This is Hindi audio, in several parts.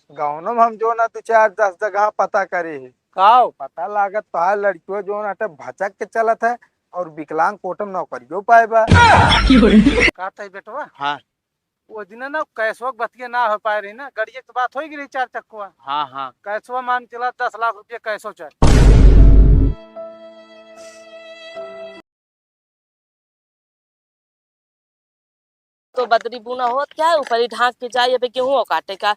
गाँव में हम जो ना 2 4 10 जगह पता करे है का पता लागत तो लड़कियों जो ना भचक के चलत है और विकलांग कोटम नौकरियों पाए बा का तई बेटवा हाँ वो दिन ना कैसवा बतिया ना हो पाए रही ना गड़िया तो बात हो गई रही 4 चक्कुआ हाँ हाँ। कैसवा मान चला 10 लाख रुपया कैसो चाहिए। तो बदरी बुना होत क्या है ऊपर ही ढाक के जाए अबे गेहूं काटे का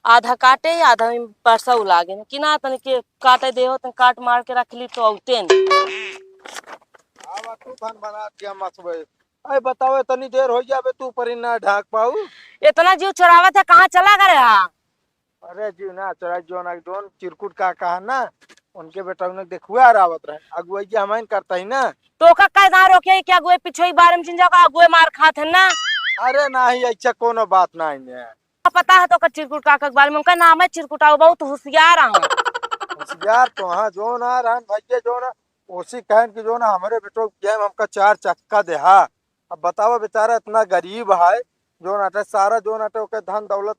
आधा काटे आधा में परसा लागे कि ना तने के काटे दे हो तने काट मार के रख ली तो औते आवा तू धन बना दिया मसबे अरे बताओ इतनी देर हो जावे तू पर ना ढाक पाऊ। इतना जीव चुरावत है कहाँ चला करे हा अरे जी ना चला जो ना जोन चिरकुट का कहा ना उनके बेटा ने देखुआ रावत रहे अगुवाई जी हमाइन करता ही ना तो का ना रोके क्या गुए पीछे बारे में चिंजा का गुए मार खात है ना। अरे ना ही अच्छा कोनो बात नहीं है पता है तो का चिरकुट काका के बारे में उनका नाम है चिरकुटा बहुत होशियार है। होशियार तो हाँ जो ना रहन भैया जो ना उसी कहन की जो ना हमारे बेटो के हमका 4 चक्का देहा। अब बताओ बेचारा इतना गरीब है जो नाटे सारा जो नाटे ओके धन दौलत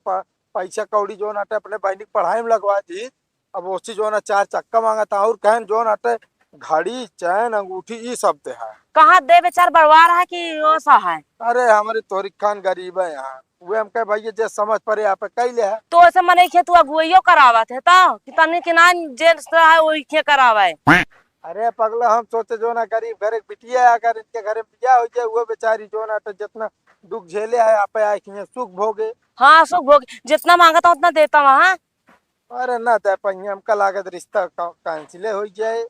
पैसा कौड़ी जो नाटे अपने बहनी की पढ़ाई में लगवा दी। अब उसी जो ना 4 चक्का मांगा था और कहन जो नाटे घड़ी चैन अंगूठी ये सब दे है। कहाँ दे बेचार बड़वार है कि वो सा है। अरे हमारे तोरिक खान गरीब है यहाँ वे हम कहे भैया जे समझ पड़े यहाँ पे कैले है। तो ऐसे मने खे तू अगुइयो करावत है तो कि तने के ना जेल है वही खे करावे। अरे पगला हम सोचे जो ना गरीब घर बिटिया अगर इनके घर में बिया हो जाए वो बेचारी जो ना तो जितना दुख झेले है आप आए कि सुख भोगे। हाँ सुख भोग जितना मांगा था उतना देता वहाँ। अरे ना दे पहिए हमका लागत रिश्ता कैंसिल हो जाए।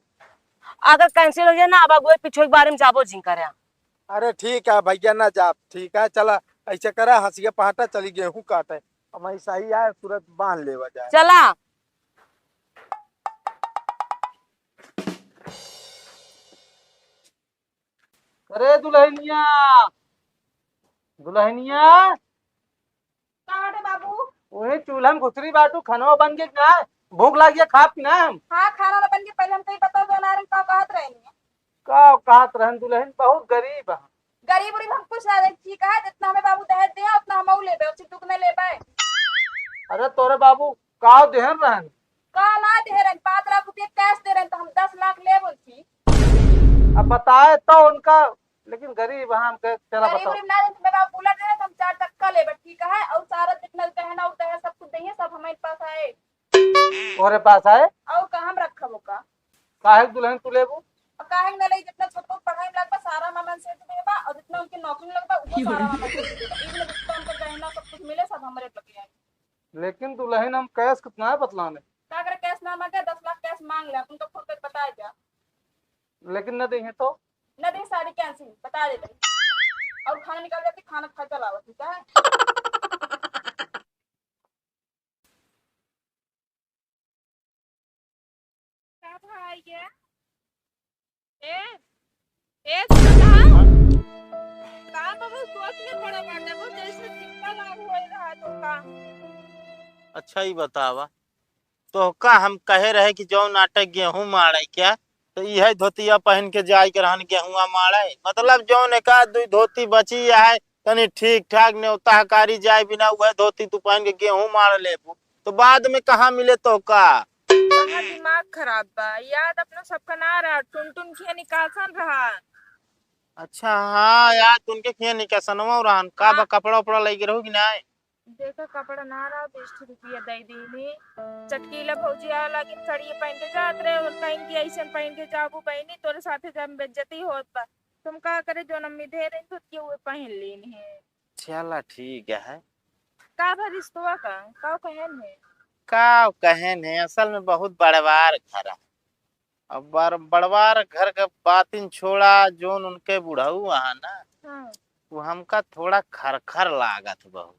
अगर कैंसिल हो जाए ना अब अगुए पीछे के बारे में जाबो जी करे। अरे ठीक है भैया ना जा ठीक है चला ऐसे करा हंसिया पहाटा चली गेहूं काटे हम ऐसा ही आए तुरंत बांध लेवा जाए। चला अरे दुल्हनिया दुल्हनिया बाबू वही चूल्हा में घुसरी बाटू खनवा बन के क्या भूख लगी है खा पीना हम हाँ खाना बन के पहले हम कहीं बताओ जो नारंग का कहत रहे नहीं का कहत रहन दुल्हन बहुत गरीब है। गरीब उरीब हम कुछ ना ठीक है जितना हमें बाबू दहेज दिया उतना हम ले उससे तुक नहीं ले पाए अरे तोरे बाबू का देहन रहन का ना दे रहे 5 लाख रुपए कैश दे रहे तो हम 10 लाख ले बोलती अब बताए तो उनका लेकिन गरीब है हम चला गरीब बताओ उरीब ना दे मैं बाबू बुला दे तो हम 4 चक्का ले ठीक है और सारा जितना गहना उठा है सब कुछ देंगे सब हमारे पास आए तोरे पास आए और कहाँ हम रखा वो का काहे दुल्हन तू लेबू और काहे न ले जितना छोटो पढ़ाई में लगता सारा मामन से देबा और जितना उनकी नौकरी में लगता वो सारा मामन से देबा इवन जितना उनका गहना सब कुछ मिले सब हमारे लगे आए। लेकिन दुल्हन हम कैश कितना है बतलाने क्या करे कैश ना मांगे 10 लाख कैश मांग ले उनको फोन करके बताया क्या लेकिन न देंगे तो न दे सारी कैंसिल बता देते और खाना निकाल जाती खाना खा चलावा ठीक है। क्या था ये ए सुना का बाबू सोच में पड़ा बाटे वो जैसे चिंता लाग हो रहा तो का अच्छा ही बतावा तो का हम कहे रहे कि जो नाटक गेहूं मारे क्या तो यह धोतिया पहन के जाय के रहन गेहुआ मारे मतलब जो ने का दुई धोती बची है तनी ठीक ठाक न्योता हकारी जाए बिना वह धोती तू पहन के गेहूं मार ले तो बाद में कहाँ मिले तो का कहाँ दिमाग खराब बा याद अपना सबका ना रहा टुन टुन खिया निकासन रहा। अच्छा हाँ यार तुनके खिया निकासनवा रहन का बा कपड़ा उपड़ा लेके रहो कि नहीं देखा कपड़ा ना रहा 20 रुपया दे दी चटकीला भौजी आ लगी साड़ी पहन के जात रहे और पहन के ऐसे पहन के जाबू बहनी तोरे साथे जब बेइज्जती होत बा तुम का करे जो नम्मी दे रही तो के वो पहन लेनी है। चला ठीक है का भरिस्तवा का कहन है का कहन है असल में बहुत बड़वार घर है अब बड़वार घर का बातिन छोड़ा जोन उनके बुढ़ऊ वहाँ ना हाँ। वो हमका थोड़ा खरखर लागत बहुत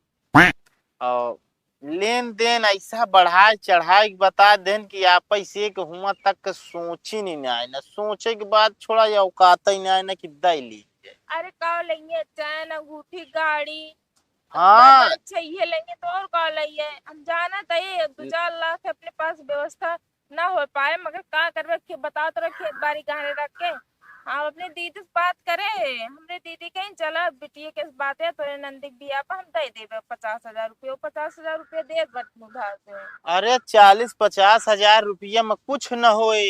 और लेन देन ऐसा बढ़ाए चढ़ाए बता देन कि आप पैसे के हुआ तक के सोची नहीं आए ना सोचे के बाद छोड़ा या औकात ही नहीं आए ना कि दई लीजिए। अरे का लेंगे चैन अंगूठी गाड़ी हाँ चाहिए लेंगे तो और का लेंगे हम जाना चाहिए 2 4 लाख अपने पास व्यवस्था ना हो पाए मगर का करवे बता तो रखे एक बारी गहने रख के आप अपने दीदी से बात करे। हमरे दीदी कहीं चला बिटिया के बात है तोरे नंदी बिया पर हम दे देबे 50,000 रुपये। 50,000 रुपये दे बट उधार से। अरे 40-50 हजार रुपया में कुछ न होए।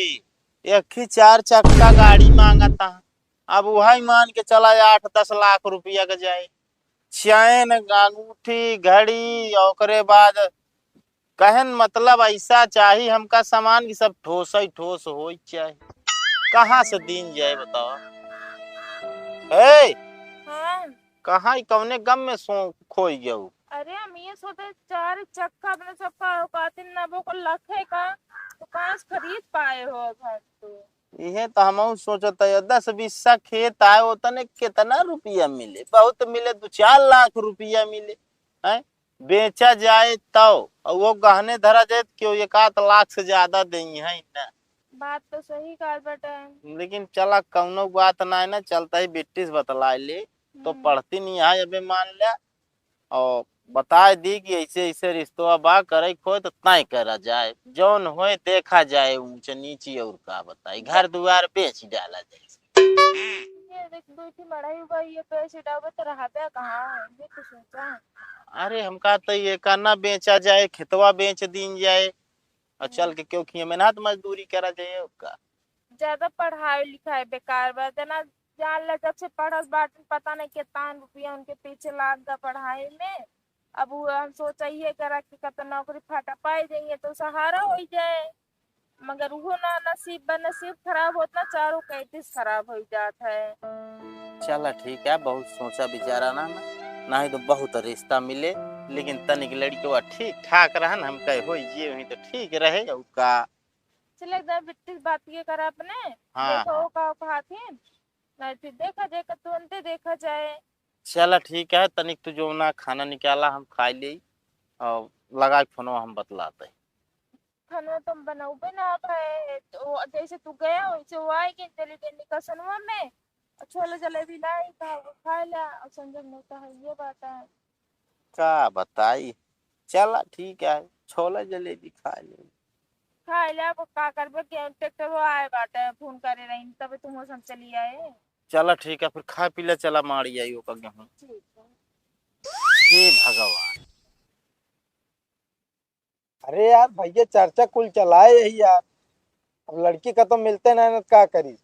एक ही 4 चक्का गाड़ी मांगता। अब वही मान के चला 8-10 लाख रुपया का जाए। चैन अंगूठी घड़ी और ओकरे बाद कहन मतलब ऐसा चाहिए हमका सामान की सब ठोस ही ठोस हो चाहिए। कहाँ से दिन जाए बताओ। ए हाँ कहाँ ही कौने गम में सो खोई गया हूँ। अरे हम ये सोचे 4 चक्का अपने सबका औकात न वो को लखे का तो कहाँ से खरीद पाए हो घर तो। ये तो हम सोचता है 10-20 खेत आए वो तने कितना रुपया मिले। बहुत मिले 2-4 लाख रुपया मिले हैं। बेचा जाए तो और वो गहने धरा जाए तो क्यों 1-8 लाख से ज्यादा देंगे है ना। बात तो सही कहा बेटा। लेकिन चला कौनो बात ना है ना चलता है बेटी से बतला ले तो पढ़ती नहीं है अबे मान लिया और बता दी कि ऐसे ऐसे रिश्तवा बा करे खो तो तय करा जाए जौन होए देखा जाए ऊंचे नीचे और का बताई घर द्वार बेच डाला जाए। ये देख बेटी बड़ाई हुआ ये पैसे डाबे तो रहा कहाँ ये तो सोचा। अरे हमका तो ये करना बेचा जाए खेतवा बेच दीन जाए और चल के क्योंकि मेहनत मजदूरी करा जाए उसका। ज्यादा पढ़ाई लिखाई बेकार बा जना जान ला जब से पढ़स बाटन पता नहीं कितना रुपया उनके पीछे लाग गया पढ़ाई में। अब वो हम सोचा ये करा कि कत नौकरी फाटा पाई देंगे तो सहारा हो जाए। मगर वो ना नसीब बा नसीब खराब होता चारों कैटिस खराब हो जाता है। चला ठीक है बहुत सोचा बिचारा ना नहीं तो बहुत रिश्ता मिले लेकिन तनिक लड़की हुआ ठीक ठाक रहन हम कहे हो ये वही तो ठीक रहे का। चले एकदम बिट्टी बात ये करा अपने हाँ, देखो का खाती नहीं फिर देखा जाए तुरंत देखा जाए। चला ठीक है तनिक तू जो ना खाना निकाला हम खा ले और लगा के फोनो हम बतलाते। खाना तुम बनाओगे ना भाई तो जैसे तू गया वैसे वो आएगी चली गई निकसनवा में छोले जलेबी लाई था वो खा ला और संजय ने कहा ये बात है। का बताई चला ठीक है छोला जलेबी खा ले। खा ला वो का करबे के ट्रैक्टर वो आए बाटे फोन करे रही तब तुम सब चली आए। चला ठीक है फिर खा पी ले चला मारी आई का गेहूं। ठीक है। हे भगवान। अरे यार भैया चर्चा कुल चलाए यही यार। अब लड़की का तो मिलते नहीं ना क्या करी।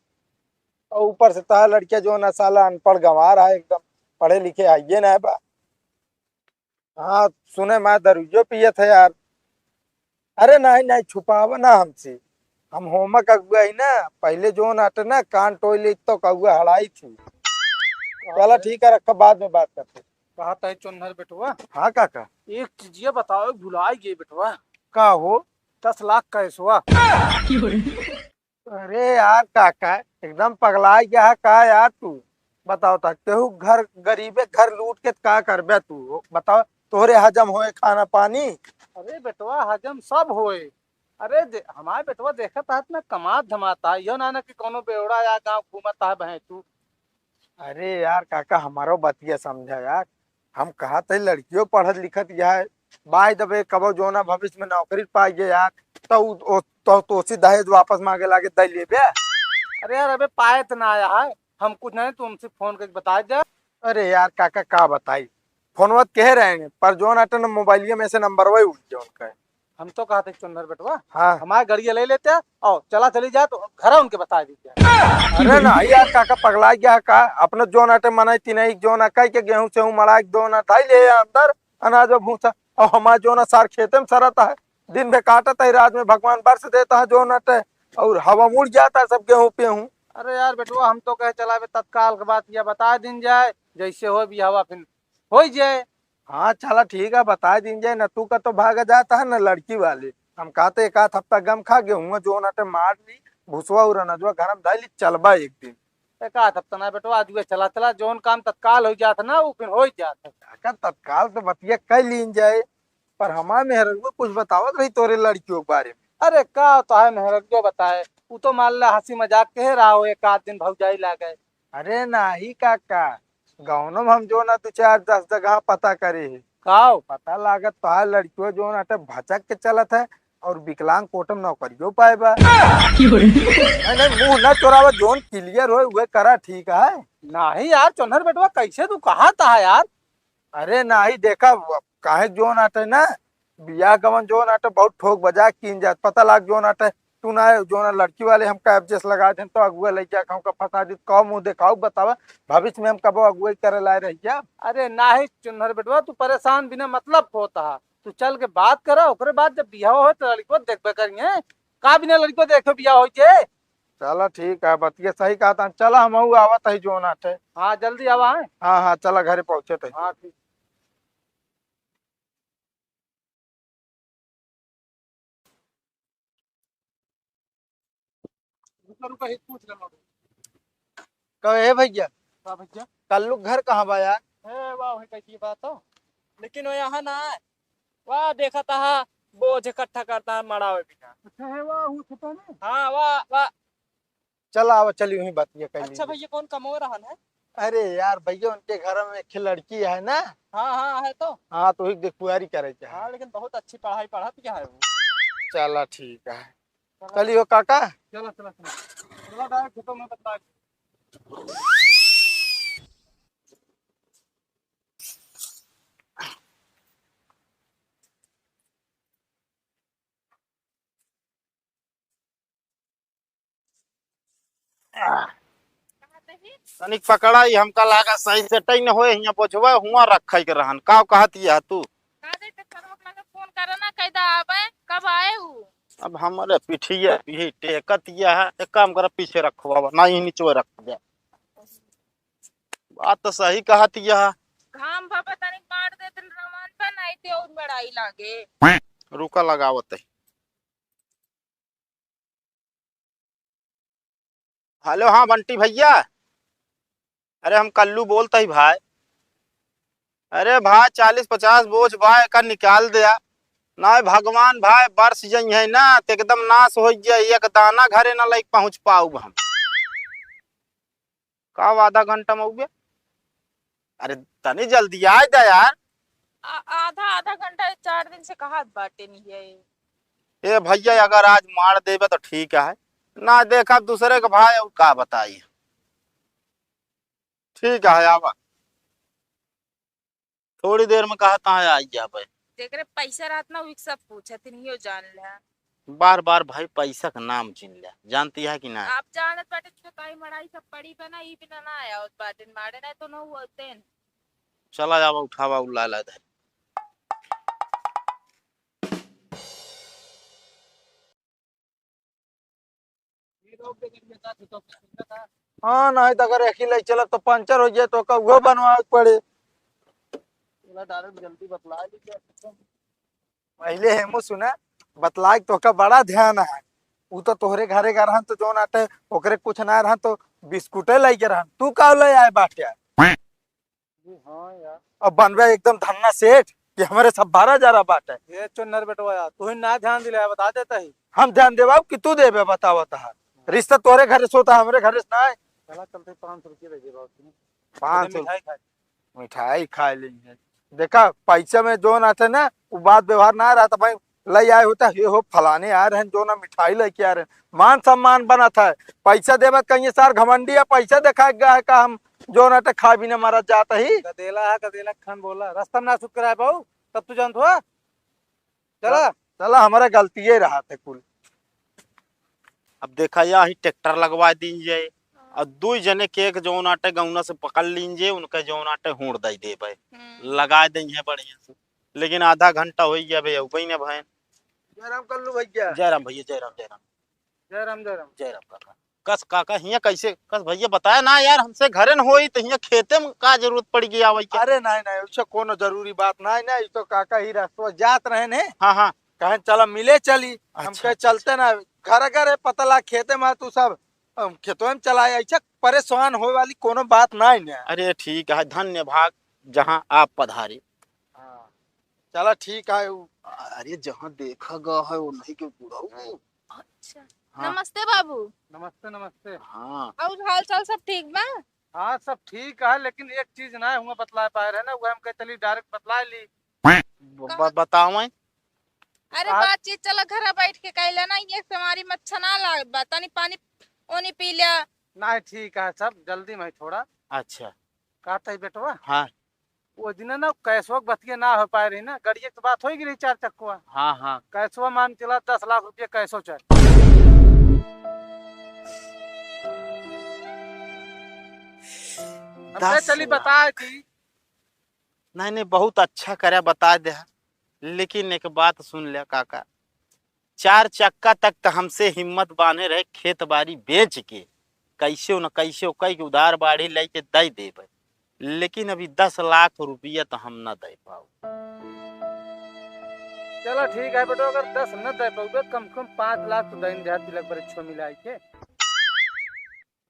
और ऊपर से तार लड़कियां जो ना साला अनपढ़ गंवार है एकदम पढ़े लिखे आइए ना है बा। हाँ सुने मैं दरुजो पिए थे यार। अरे नहीं नहीं छुपावा ना हमसे। हम होमवर्क अगुआ ही ना पहले जो नाटे ना कान टोई तो कौआ हड़ाई थी। चलो ठीक है रखा बाद में बात करते। बात है चुन्नर बेटवा। हाँ काका एक चीज ये बताओ भुलाई गई बेटवा। का हो 10 लाख कैसवा। अरे यार काका एकदम पगला गया है का यार तू। बताओ तक केहू घर गरीबे घर लूट के का करबे तू बताओ तोरे हजम होए खाना पानी। अरे बेटवा हजम सब होए। अरे हमारे बेटवा देखत है ना कमात धमाता है यो ना कि कोनो बेवड़ा या गांव घूमता है बहे तू। अरे यार काका हमारो बतिया समझा यार। हम कहा थे लड़कियों पढ़त लिखत है बाय दबे कबो जो ना भविष्य में नौकरी पाइए यार तो सी दहेज वापस मांगे लागे दे लेबे। अरे यार अबे पाए तो ना आया है हम कुछ नहीं तुमसे फोन करके बता दे। अरे यार काका का बताई फोनवा कह रहे हैं पर जो नाटन मोबाइल में से नंबर वही उठ गया उनका। हम तो कहते चुन्नर बेटवा हाँ हमारे गाड़िया ले लेते हैं और चला चली जाए तो घर उनके बता दीजिए। अरे ना यार काका पगला गया का अपने जो नाटे मनाई तीन जो ना कह के गेहूं से मड़ा दो ना था ले अंदर अनाज और भूसा और हमारा जो ना सार खेते में सरता है दिन में काटता है रात में भगवान बरस देता है जो नाटे और हवा मुड़ जाता है सब गेहूं पे हूँ। अरे यार बेटवा हम तो कहे चला तत्काल के बात या बता दिन जाए जैसे हो भी हवा फिर हो जाए। हाँ चला ठीक है बता दिन जाए न तू का तो भागा जाता है न लड़की वाले। हम कहते एक आध हफ्ता गम खा गेहूं जो नाटे मार ली भूसवा और अनजवा घर में डाली चलबा एक दिन। एक आध हफ्ता ना बेटवा आज चला चला जोन काम तत्काल हो जाता ना वो फिर हो जाता। काका तत्काल तो बतिया कई लीन जाए पर हमारे मेहरगो कुछ बतावत रही तोरे लड़कियों के बारे में। अरे का तो है मेहरजो बताए वो तो मान ला हंसी मजाक कह रहा हो एक आध दिन भौजाई ला गए। अरे नाही काका गाँव में हम जो ना 2-4-10 जगह पता करे है काओ पता लागत तो है लड़कियों जो नाटे भचक के चलत है और विकलांग कोटम नौकरियों पाए बा। नहीं नहीं, मुंह न चोरावा, जोन क्लियर हो वह करा ठीक है। नहीं यार चोनहर बेटवा कैसे तू कहाँ था यार? अरे नहीं देखा काहे जोन आटे ना बियाह गवन जोन आटे बहुत ठोक बजा कीन जात पता लाग जोन आटे तू ना जोन लड़की वाले हम एडजस्ट लगा दें तो अगुआ लइका कहूं का फंसा दी कौ मुंह दिखाऊ बतावा भविष्य में हम कबो अगुआ करे लाए रही क्या। अरे नहीं चुनहर बेटवा तू परेशान बिना मतलब होता है। तू चल के बात करा ओकरे बाद जब बियाह हो तो लड़को देखबे करिए। का बिना लड़को देखो बियाह हो जे। चला ठीक है बतिया सही कहा था चला हम आवत है जोन आटे। हाँ जल्दी आवा है। हाँ हाँ चला घरे पहुंचे थे। हाँ ठीक। रुका रुका एक पूछ ले। कहे भैया का भैया? कल्लू घर कहाँ बा यार। ए वाह है कैसी बात हो। लेकिन वो यहाँ ना है। वाह देखा था बोझ इकट्ठा करता है मड़ावे बिना। अच्छा है वाह हूँ छुपा में। हाँ वाह वाह। चला आवा चली वही बतिया कर अच्छा भैया कौन कमो रहा है? अरे यार भैया उनके घर में एक लड़की है ना। हाँ हाँ है तो। हाँ तो ही देखुआरी करे के है। हाँ लेकिन बहुत अच्छी पढ़ाई पढ़ा क्या है वो। चला ठीक है चलियो काका। चलो चलो चलो चलो डायरेक्ट खेतों में बता। तनिक पकड़ाई हमका लागा सही से टई न होए हिया बोझवा हुआ रखई के रहन का कहत या तू। फोन करो ना कैदा आवे कब आए हूँ। अब हमारे पिठिया भी टेकत या है एक काम कर पीछे रखवा ना ही नीचे रख दे। बात तो सही कहत या घाम भपा तनिक मार दे दिन रमान पे नहीं थे और बड़ाई लागे। रुका लगावत है। हेलो हाँ बंटी भैया। अरे हम कल्लू बोलते ही भाई। अरे भाई 40-50 बोझ भाई का निकाल दिया ना भगवान भाई बरस जई है ना तो एकदम नाश हो जाए एक दाना घरे ना लाइक पहुंच पाऊ हम। कब आधा घंटा में हो गया। अरे तनी जल्दी आ जा यार। आधा आधा घंटा 4 दिन से कहा बाटे नहीं है। ए भैया अगर आज मार देवे तो ठीक है ना देखा दूसरे के भाई का बताइए। ठीक है आवा थोड़ी देर में कहता है आई जा भाई। देख रहे पैसा रात ना विक सब पूछा नहीं हो जान ले। बार बार भाई पैसा का नाम चिन लिया जानती है कि ना। आप जानत बाटे छुकाई मड़ाई सब पड़ी पे ना ई बिना ना आया उस बाटे मारे ना तो ना होते। चला जावा उठावा उला ला दे। हाँ नहीं तो अगर एक ही ले चला तो पंचर हो जाए तो का वो बनवा पड़े। डायरेक्ट जल्दी बतला लीजिए। पहले हेमो सुना बतलाए तो का बड़ा ध्यान है। वो तो तोहरे घरे का रहन तो जोन आटे ओकरे कुछ ना रहन तो बिस्कुटे लाई के रहन तू का ले आए बाट यार। हाँ यार अब बनवे एकदम धन्ना सेठ कि हमारे सब 12 जा रहा बाट है। ये चुन्नर बेटवा यार तू ही ना ध्यान दिला बता देता ही। हम ध्यान देवा कि तू देवे बतावा था रिश्ता तोरे घर से होता हमारे घर से ना है। चला चलते 500 रुपये दे दे बाबू। 500 मिठाई खाए। मिठाई खा लेंगे। देखा पैसा में जो ना थे ना वो बात व्यवहार ना रहा था भाई ले आए होता ये हो फलाने आ रहे हैं जो ना मिठाई लेके आ रहे हैं मान सम्मान बना था पैसा देवे कहीं सार घमंडी है पैसा देखा गया है का हम जो ना खा भी ना मारा जाता ही। गदेला है गदेला खान बोला रास्ता में ना सुत कराए बाबू तब तू जानत हुआ। चला चला हमारा गलती ही रहा था कुल। अब देखा या ही ट्रैक्टर लगवा दीजिए और 2 जने के एक जौन आटे गौना से पकड़ लीजिए उनके जौन आटे हुड़ दई दे भाई लगा देंगे बढ़िया से। लेकिन आधा घंटा हो गया भाई वही ना भाई। जयराम कर लू भैया। जयराम भैया जयराम जयराम जयराम जयराम। जयराम काका। कस काका हिया कैसे कस भैया बताया ना यार हमसे घरे न होई तो हिया खेते में का जरूरत पड़ गई आवे के। अरे नहीं नहीं उससे कोनो जरूरी बात नहीं ना तो काका ही रास्ता जात रहे ने। हाँ हाँ कहें चला मिले चली हम अच्छा, कहे चलते ना घर घर पता ला खेते में तू सब खेतों में चलाए ऐसा परेशान होने वाली कोनो बात नहीं ना। अरे ठीक है धन्य भाग जहाँ आप पधारे। हाँ चला ठीक है। अरे जहाँ देखा गया है वो नहीं के पूरा। अच्छा हाँ। नमस्ते बाबू। नमस्ते नमस्ते। हाँ और हाल चाल सब ठीक बा। हाँ सब ठीक है लेकिन एक चीज ना हुआ बतला पाए रहे ना वो हम कहे चली डायरेक्ट बतला ली। बताओ अरे हाँ। बातचीत चला घर बैठ के कहला ना, ये हमारी मच्छा ना लागत बा, तनी पानी ओनी पी लिया। नहीं ठीक है सब जल्दी में थोड़ा अच्छा कहता है बेटवा। हाँ वो दिन ना कैसवा के बतिया ना हो पाए रही ना, गड़िया की बात होगी रही 4 चक्कुआ। हाँ हाँ कैसवा मान चला 10 लाख रुपया कैसो चाहिए। हमसे 10 चली लाख। बता दी। नहीं नहीं बहुत अच्छा करे बता दे। लेकिन एक बात सुन ले काका, 4 चक्का तक तो हमसे हिम्मत बांधे रहे खेत बाड़ी बेच के कैसे न कैसे कई के उधार बाड़ी लेके दे देबे, लेकिन अभी 10 लाख रुपया तो हम न दे पाओ। चलो ठीक है बेटो, अगर 10 न दे पाओगे कम से कम 5 लाख तो दिन देहात तिलक पर मिलाई के।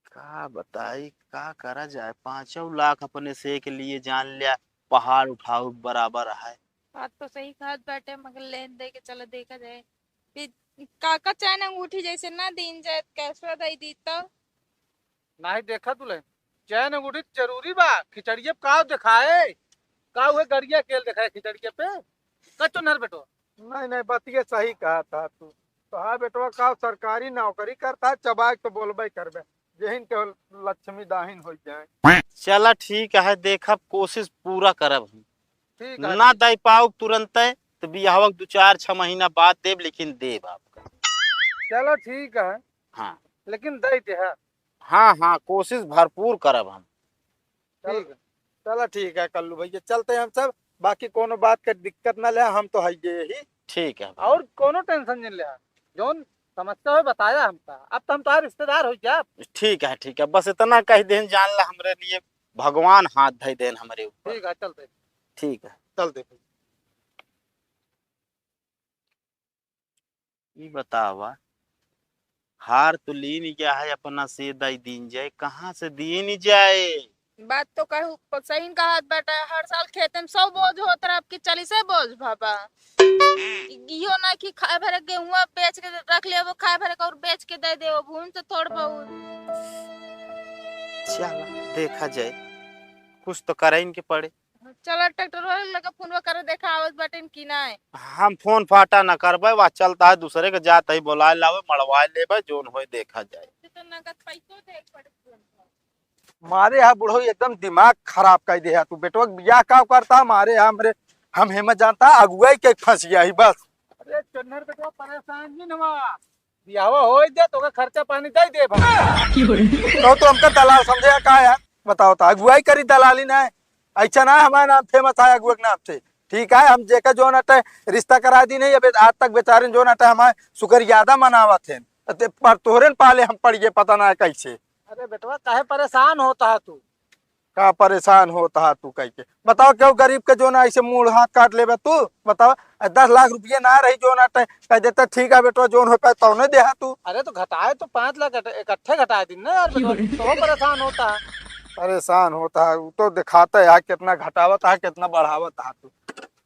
का बताई का करा जाए, 5 लाख अपने से के लिए जान लिया पहाड़ उठाओ बराबर है। बात तो सही खाद बैठे, मगर लेन दे के चलो देखा जाए। फिर काका चाहे अंगूठी जैसे ना दीन जाए, कैसे दई दी तो। नहीं देखा तुले चैन अंगूठी जरूरी बा, खिचड़िया का दिखाए का हुए गड़िया केल दिखाए खिचड़िया पे कच्चो नर बेटो। नहीं नहीं बतिया सही कहा था तू। तो हाँ बेटवा का सरकारी नौकरी करता है, चबाक तो बोलबे करबे जेहिन के लक्ष्मी दाहिन हो जाए। चला ठीक है, देखब कोशिश पूरा करब हम। ठीक है ना दे पाओ तुरंत तो बियाहक 2-4-6 महीना बाद देब, लेकिन देब आपका। चलो ठीक है, हाँ लेकिन दे दे है। हाँ हाँ कोशिश भरपूर करब हम। ठीक है चलो ठीक है कल्लू भैया, चलते हैं हम सब। बाकी कोनो बात का दिक्कत ना ले, हम तो है यही। ठीक है और कोनो टेंशन नहीं ले, जोन समझते हो बताया हमका। अब तो हम तुम्हारे रिश्तेदार हो क्या। ठीक है बस इतना कह देन, जान ला हमरे लिए भगवान हाथ धइ देन हमरे ऊपर। ठीक है चलते ठीक है चलते। ये बतावा, हार तो ली नहीं गया है अपना से दई दीन जाए, कहाँ से दिए नहीं जाए। बात तो कहू सही का हाथ बैठा है, हर साल खेत में 100 बोझ होता है, आपकी 40 बोझ भापा। इहो ना कि खाए भरे गेहूं बेच के रख ले, वो खाए भरे का और बेच के दे दे, वो भून से थोड़ बहुत। चल देखा जाए, कुछ तो करे इनके पड़े। चलो ट्रैक्टर वाले लगा फोन कर देखा आवत बटन की ना है। हम फोन फाटा न करबे, वह चलता है दूसरे के जाते ही बुला लावे मड़वा लेबे, जोन होए देखा जाए। तो नगद पैसों दे पड़े। मारे यहाँ बुढ़ो एकदम दिमाग खराब कर दिया तू। बेटवा बियाह का करता मारे यहाँ हमरे हम हिम्मत जानता अगुआई के फंस गया ही बस। अरे चन्नर बेटवा परेशान नहीं नवा, बियाह हो दे तो खर्चा पानी दे दे तो हमका दलाल समझे का यार। बताओ तो अगुआई करी दलाली ना, ऐसा ना हमारा नाम फेमस है अगुआ के नाम से। ठीक है हम जेका जो नटे रिश्ता करा दी नहीं, अब आज तक बेचारे जो नटे हमारे शुक्रियादा मनावत है, पर तोहरे पाले हम पड़िए पता ना कैसे। अरे बेटवा काहे परेशान होता है तू, का परेशान होता है तू कह के बताओ। क्यों गरीब के जो ना ऐसे मुंह हाथ काट ले तू बताओ। 10 लाख रुपये ना रही जो ना कह देता ठीक है बेटवा जोन हो पाए तो नहीं दे तू। अरे तो घटाए तो 5 लाख इकट्ठे घटाए दिन ना यार, तो परेशान होता है। परेशान होता है वो तो दिखाता है कितना घटावत है कितना बढ़ावत है तू।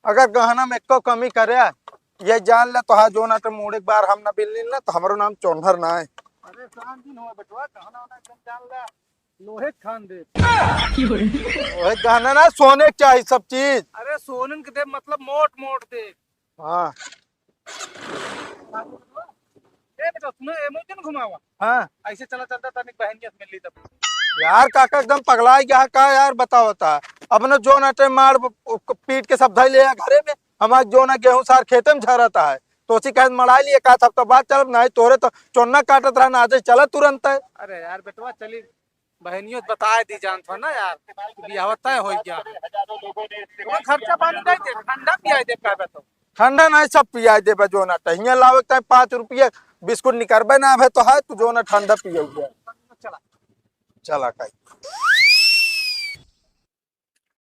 अगर गहना में एको कमी करे ये जान ले तो हाँ जो ना मोड़ एक बार हम ना बिल्ली ना तो हमारो नाम चौंधर ना है। अरे शान दिन हुआ बेटवा, गहना वाना एकदम जान ले लोहे खान दे। लोहे गहना ना सोने के चाहिए सब चीज। अरे सोने के दे मतलब मोट मोट दे। हाँ बेटा सुनो एमोजन घुमावा। हाँ ऐसे चला चलता तनिक बहन के मिल ली तब। यार काका एकदम पगला गया का यार, बताओ बता। अपने जो ना मार पीट के सब धै ले घरे में, हमारे जो ना गेहूं सार खेते में झरता है तो उसी कह मड़ा लिए का हफ्ता बाद चल नहीं तोरे तो चोन्ना काटत रहा ना चला तुरंत है। अरे यार बेटवा चली बहनियों बता दी जान था ना यार, बियाह तय हो गया खर्चा पानी दे दे, ठंडा पिया दे का तो ठंडा नहीं सब पिया दे जो ना हियां लावे 5 रुपये बिस्कुट निकलबे ना है तो है तू जो ना ठंडा पिया चला चला का